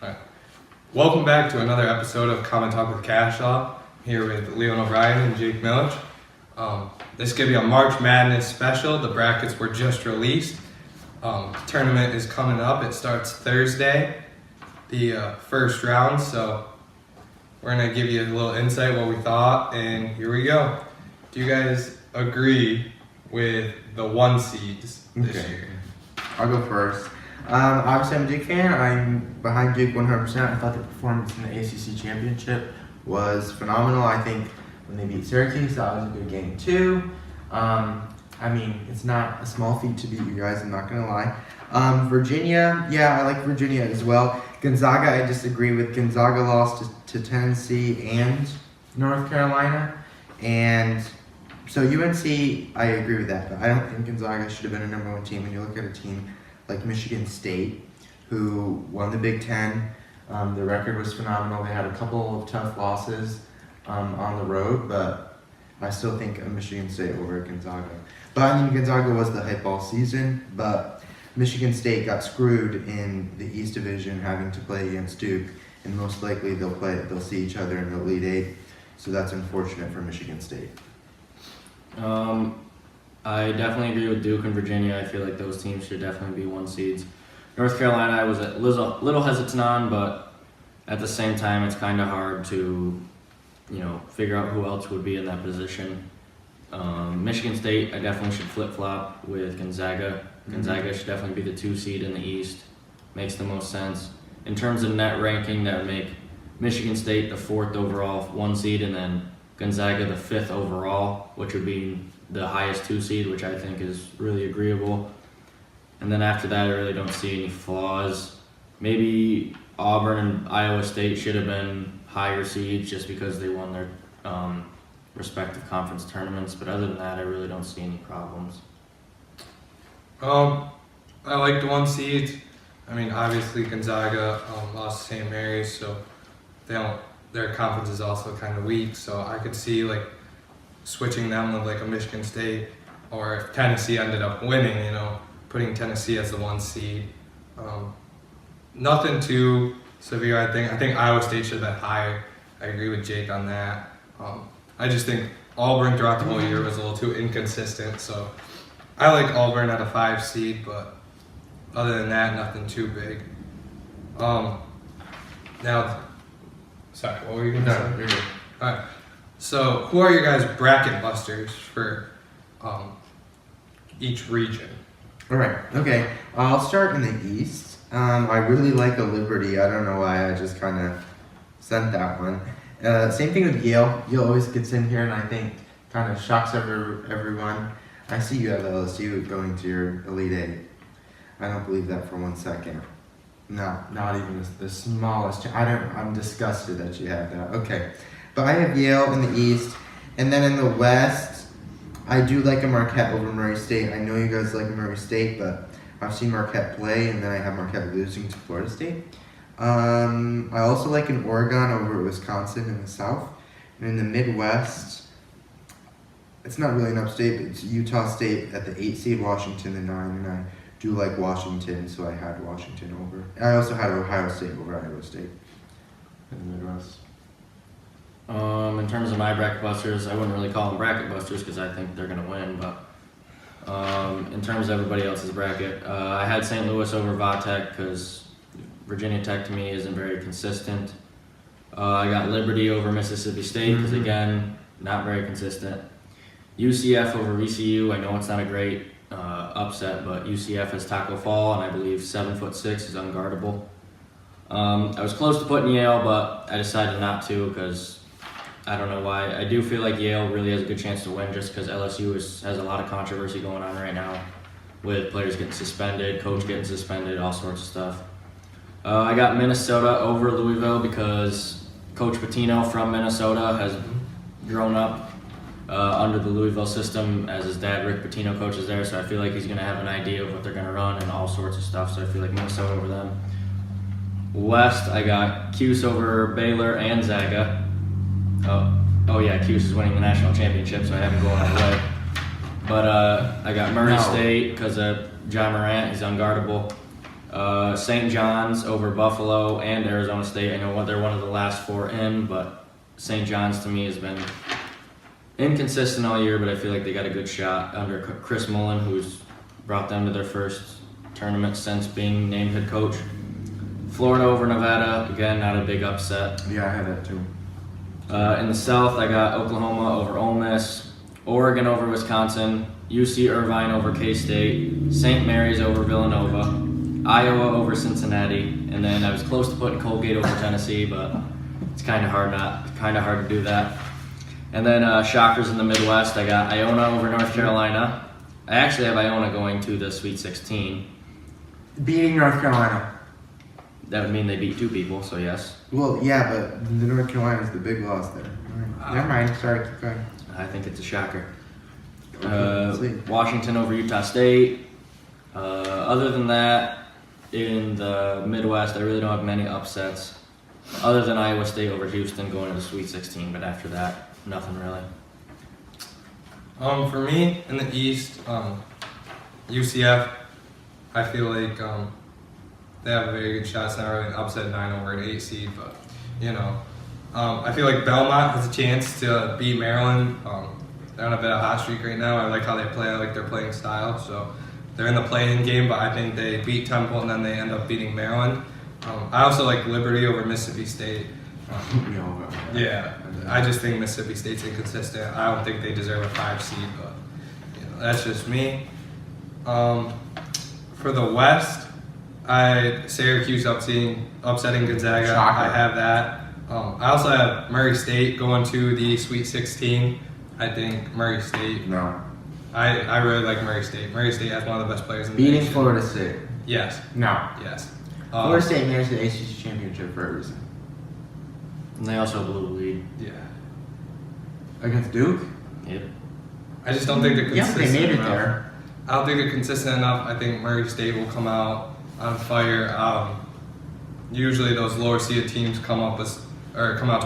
Alright. Welcome back to another episode of CometTalk with Cashlaw. Here with Leon O'Brien and Jake Millich. This is going to be a March Madness special. The brackets were just released. Tournament is coming up. It starts Thursday, the first round. So we're going to give you a little insight what we thought, and here we go. Do you guys agree with the 1 seeds this year? I'll go first. Obviously, I'm a Duke fan. I'm behind Duke 100%. I thought the performance in the ACC championship was phenomenal. I think when they beat Syracuse, that was a good game too. It's not a small feat to beat you guys, I'm not going to lie. Virginia, yeah, I like Virginia as well. Gonzaga, I disagree with. Gonzaga lost to Tennessee and North Carolina. And so UNC, I agree with that, but I don't think Gonzaga should have been a #1 team. When you look at a team like Michigan State, who won the Big Ten, the record was phenomenal. They had a couple of tough losses on the road, but I still think Michigan State over Gonzaga. But I mean, Gonzaga was the hype all season, but Michigan State got screwed in the East Division, having to play against Duke, and most likely they'll see each other in the Elite Eight. So that's unfortunate for Michigan State. I definitely agree with Duke and Virginia. I feel like those teams should definitely be 1 seeds. North Carolina, I was a little hesitant on, but at the same time, it's kind of hard to, figure out who else would be in that position. Michigan State, I definitely should flip-flop with Gonzaga. Gonzaga should definitely be the 2 seed in the East. Makes the most sense. In terms of net ranking, that would make Michigan State the 4th overall 1 seed, and then Gonzaga the 5th overall, which would be the highest 2 seed, which I think is really agreeable. And then after that, I really don't see any flaws. Maybe Auburn and Iowa State should have been higher seeds just because they won their respective conference tournaments. But other than that, I really don't see any problems. I like the 1 seeds. Obviously Gonzaga lost to St. Mary's, so their conference is also kind of weak. So I could see switching them with a Michigan State, or if Tennessee ended up winning, putting Tennessee as the 1 seed. Nothing too severe, I think. I think Iowa State should have been higher. I agree with Jake on that. I just think Auburn throughout the whole year was a little too inconsistent, so I like Auburn at a 5 seed, but other than that, nothing too big. Now, sorry, what were you going to say? You're good. All right. So, who are your guys' bracket busters for each region? All right. Okay. I'll start in the East. I really like a Liberty. I don't know why. I just kind of sent that one. Same thing with Yale. Yale always gets in here, and I think kind of shocks everyone. I see you have LSU going to your Elite Eight. I don't believe that for 1 second. No, not even the smallest. I'm disgusted that you have that. Okay. But I have Yale in the East, and then in the West, I do like a Marquette over Murray State. I know you guys like Murray State, but I've seen Marquette play, and then I have Marquette losing to Florida State. I also like an Oregon over Wisconsin in the South. And in the Midwest, it's not really an upstate, but it's Utah State at the 8 seed, Washington the 9, and I do like Washington, so I had Washington over. I also had Ohio State over Iowa State in the Midwest. In terms of my bracket busters, I wouldn't really call them bracket busters because I think they're going to win. But in terms of everybody else's bracket, I had St. Louis over Vatech because Virginia Tech to me isn't very consistent. I got Liberty over Mississippi State because, again, not very consistent. UCF over VCU. I know it's not a great upset, but UCF has Taco Fall, and I believe 7'6" is unguardable. I was close to putting Yale, but I decided not to because I don't know why. I do feel like Yale really has a good chance to win just because LSU has a lot of controversy going on right now with players getting suspended, coach getting suspended, all sorts of stuff. I got Minnesota over Louisville because Coach Pitino from Minnesota has grown up under the Louisville system as his dad, Rick Pitino, coaches there, so I feel like he's going to have an idea of what they're going to run and all sorts of stuff, so I feel like Minnesota over them. West, I got Cuse over Baylor and Zaga. Oh yeah, Cuse is winning the national championship, so I have him going all the way. But I got Murray State because of John Morant. He's unguardable. St. John's over Buffalo and Arizona State. I know they're one of the last 4 in, but St. John's to me has been inconsistent all year, but I feel like they got a good shot under Chris Mullen, who's brought them to their first tournament since being named head coach. Florida over Nevada, again, not a big upset. Yeah, I had that too. In the South, I got Oklahoma over Ole Miss, Oregon over Wisconsin, UC Irvine over K-State, St. Mary's over Villanova, Iowa over Cincinnati, and then I was close to putting Colgate over Tennessee, but it's kind of hard to do that. And then shockers in the Midwest, I got Iona over North Carolina. I actually have Iona going to the Sweet 16. Beating North Carolina. That would mean they beat 2 people, so yes. Well, yeah, but the North Carolina's the big loss there. All right. Never mind. Sorry, keep going. I think it's a shocker. Let's see. Washington over Utah State. Other than that, in the Midwest, I really don't have many upsets. Other than Iowa State over Houston going to the Sweet 16, but after that, nothing really. For me, in the East, UCF, I feel like they have a very good shot. It's not really an upset 9 over an 8 seed, but, I feel like Belmont has a chance to beat Maryland. They're on a bit of a hot streak right now. I like how they play. I like their playing style. So they're in the play-in game, but I think they beat Temple and then they end up beating Maryland. I also like Liberty over Mississippi State. Yeah, I just think Mississippi State's inconsistent. I don't think they deserve a 5 seed, but that's just me. For the West, Syracuse upsetting Gonzaga. Shocker. I have that. I also have Murray State going to the Sweet 16. I think Murray State. No. I really like Murray State. Murray State has one of the best players in the Beating nation. Florida State. Yes. No. Yes. Florida State managed the ACC championship for a reason. And they also blew the lead. Yeah. Against Duke? Yep. I just don't think they're Yeah, consistent they made it enough. there. I don't think they're consistent enough. I think Murray State will come out on fire. Usually those lower seeded teams come out to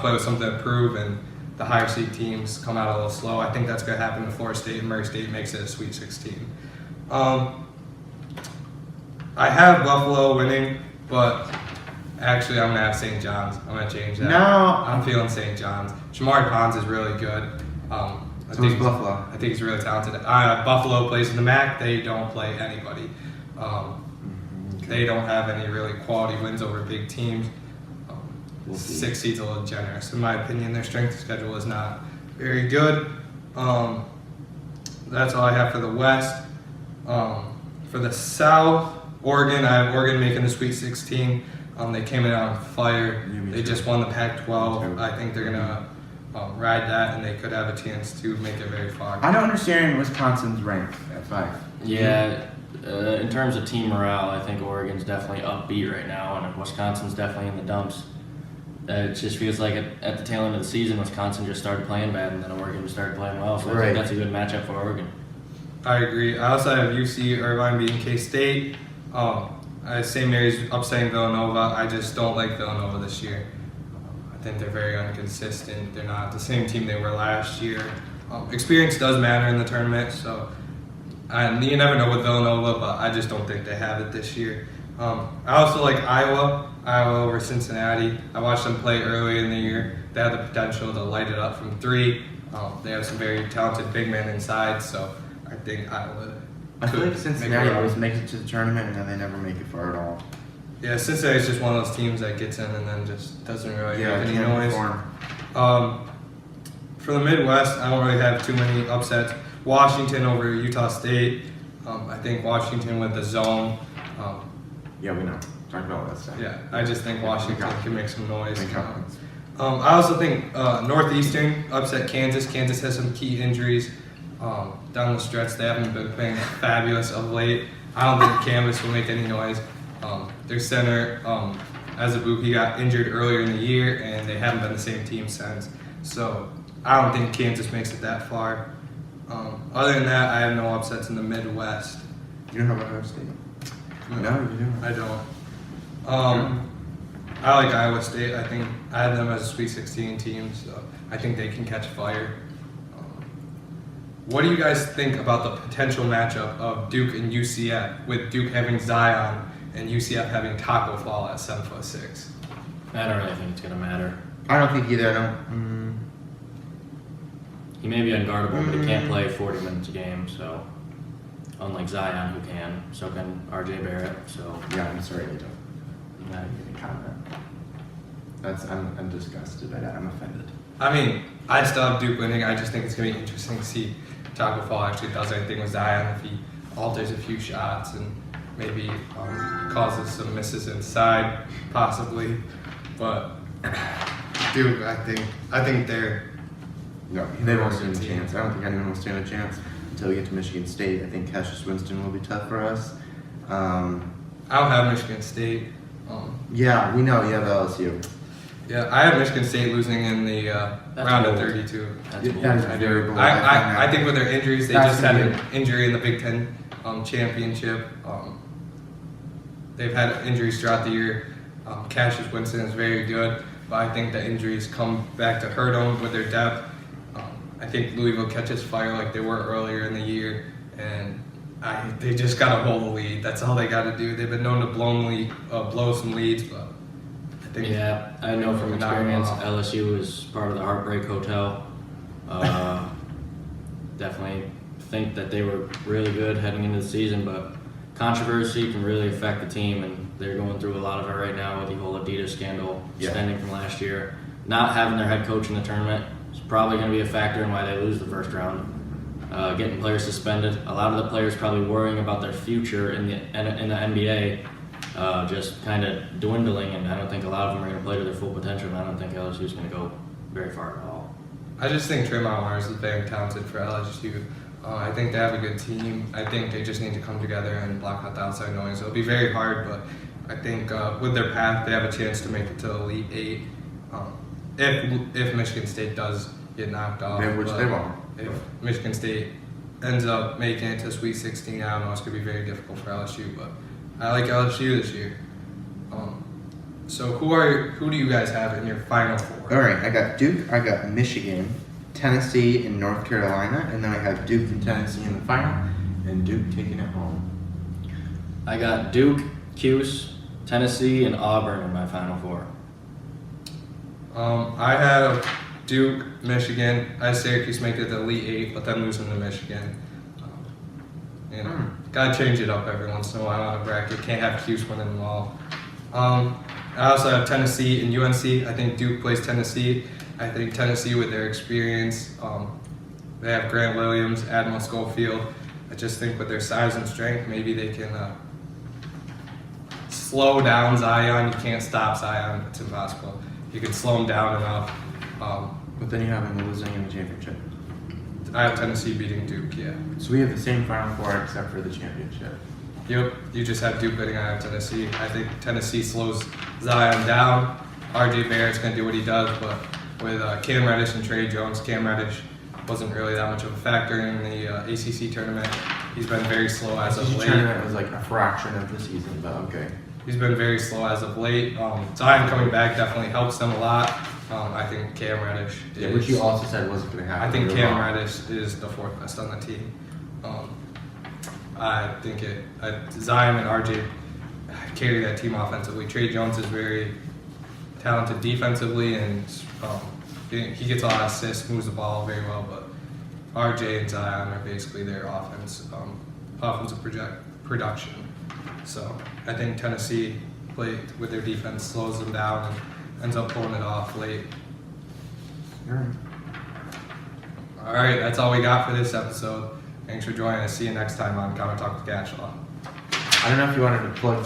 play with something to prove, and the higher seed teams come out a little slow. I think that's going to happen to Florida State, and Murray State makes it a Sweet 16. I have Buffalo winning, but actually I'm going to have St. John's. I'm going to change that. No. I'm feeling St. John's. Shamari Pons is really good. So is Buffalo. I think he's really talented. Buffalo plays in the MAC. They don't play anybody. They don't have any really quality wins over big teams. We'll see. 6 seed's a little generous. In my opinion, their strength of schedule is not very good. That's all I have for the West. For the South, Oregon, I have Oregon making the Sweet 16. They came in on fire. They just won the Pac-12. I think they're going to ride that, and they could have a chance to make it very far. I don't understand Wisconsin's rank at 5. Yeah, in terms of team morale, I think Oregon's definitely upbeat right now, and Wisconsin's definitely in the dumps. It just feels like at the tail end of the season, Wisconsin just started playing bad, and then Oregon just started playing well. So I Right. think that's a good matchup for Oregon. I agree. I also have UC Irvine beating K-State. St. Mary's upsetting Villanova. I just don't like Villanova this year. I think they're very inconsistent. They're not the same team they were last year. Experience does matter in the tournament, so you never know with Villanova, but I just don't think they have it this year. I also like Iowa over Cincinnati. I watched them play early in the year. They have the potential to light it up from 3. They have some very talented big men inside, so I think Iowa. I feel could like Cincinnati make it always makes it to the tournament and then they never make it far at all. Yeah, Cincinnati's just one of those teams that gets in and then just doesn't really Yeah, make any can't noise. perform. For the Midwest, I don't really have too many upsets. Washington over Utah State. I think Washington with the zone. Yeah, we know. Talk about that stuff. Yeah, I just think Washington can make some noise. Make confidence. I also think Northeastern upset Kansas. Kansas has some key injuries down the stretch. They haven't been playing fabulous of late. I don't think Canvas will make any noise. Their center, Azabu, he got injured earlier in the year, and they haven't been the same team since. So I don't think Kansas makes it that far. Other than that, I have no upsets in the Midwest. You don't have Ohio State? No, you don't. I don't. I like Iowa State. I think I have them as a Sweet 16 team, so I think they can catch fire. What do you guys think about the potential matchup of Duke and UCF, with Duke having Zion and UCF having Taco Fall at 7'6". I don't really think it's gonna matter. I don't think either. I don't. He may be unguardable, but he can't play 40 minutes a game. So, unlike Zion, who can, so can RJ Barrett. So Yeah, I'm sorry, I don't. I'm not even gonna comment. I'm disgusted by that. I'm offended. I mean, I still have Duke winning. I just think it's going to be interesting to see if Taco Fall actually does anything with Zion, if he alters a few shots and maybe causes some misses inside, possibly. But Duke, I think they're No, they won't stand a chance. I don't think anyone will stand a chance until we get to Michigan State. I think Cassius Winston will be tough for us. I don't have Michigan State. Yeah, we know you have LSU. Yeah, I have Michigan State losing in the round of bold. 32. That's Yeah, bold. that is I very do. bold. I think with their injuries, they That's just had gonna an injury in the Big Ten championship. They've had injuries throughout the year. Cassius Winston is very good, but I think the injuries come back to hurt them with their depth. I think Louisville catches fire like they were earlier in the year, and they just got to hold the lead. That's all they got to do. They've been known to blow some leads, but I think Yeah, I know from Knock 'em experience, off. LSU is part of the Heartbreak Hotel. Definitely think that they were really good heading into the season, but controversy can really affect the team, and they're going through a lot of it right now with the whole Adidas scandal Yeah. spending from last year. Not having their head coach in the tournament is probably going to be a factor in why they lose the first round. Getting players suspended, a lot of the players probably worrying about their future in the NBA, just kind of dwindling, and I don't think a lot of them are going to play to their full potential, and I don't think LSU is going to go very far at all. I just think Tremont Waters is very talented for LSU. I think they have a good team. I think they just need to come together and block out the outside noise. It'll be very hard, but I think with their path, they have a chance to make it to Elite Eight. If Michigan State does get knocked off, Yeah, which but they won't. If Michigan State ends up making it to Sweet 16, I don't know. It's gonna be very difficult for LSU, but I like LSU this year. So who do you guys have in your Final Four? All right, I got Duke, I got Michigan, Tennessee, and North Carolina, and then I have Duke and Tennessee in the final, and Duke taking it home. I got Duke, Cuse, Tennessee, and Auburn in my Final Four. I have Duke, Michigan. I had Syracuse make it to Elite Eight, but then losing to Michigan. Gotta change it up every once in a while on a bracket. Can't have Cuse winning them all. I also have Tennessee and UNC. I think Duke plays Tennessee. I think Tennessee, with their experience, they have Grant Williams, Admiral Schofield. I just think with their size and strength, maybe they can slow down Zion. You can't stop Zion. It's impossible. You can slow him down enough. But then you have them losing in the championship. I have Tennessee beating Duke, yeah. So we have the same Final Four except for the championship. Yep, you just have Duke winning. I have Tennessee. I think Tennessee slows Zion down. RJ Barrett's going to do what he does, but with Cam Reddish and Trey Jones, Cam Reddish wasn't really that much of a factor in the ACC tournament. He's been very slow as of The late. tournament was like a fraction of the season, but okay. He's been very slow as of late. Zion coming back definitely helps them a lot. I think Cam Reddish is... Yeah, which you also said wasn't going to happen. I think You're Cam wrong. Reddish is the fourth best on the team. I think Zion and RJ carry that team offensively. Trey Jones is very talented defensively, and he gets a lot of assists, moves the ball very well. But RJ and Zion are basically their offensive production. So I think Tennessee with their defense slows them down and ends up pulling it off late. All right, that's all we got for this episode. Thanks for joining us. See you next time on CometTalk with Cashlaw. I don't know if you wanted to plug